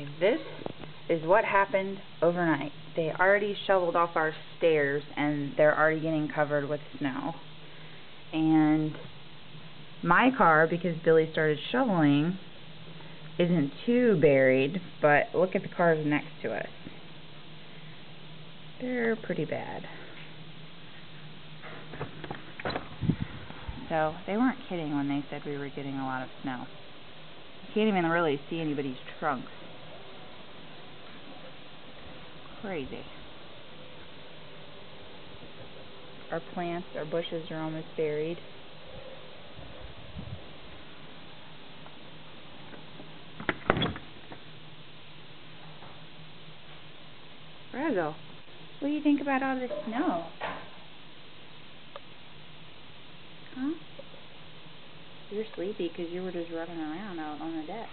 Okay, this is what happened overnight. They already shoveled off our stairs and they're already getting covered with snow. And my car, because Billy started shoveling, isn't too buried, but look at the cars next to us. They're pretty bad. So they weren't kidding when they said we were getting a lot of snow. You can't even really see anybody's trunks. Crazy. Our plants, our bushes are almost buried. Razzle, what do you think about all this snow? Huh? You're sleepy because you were just running around out on the deck.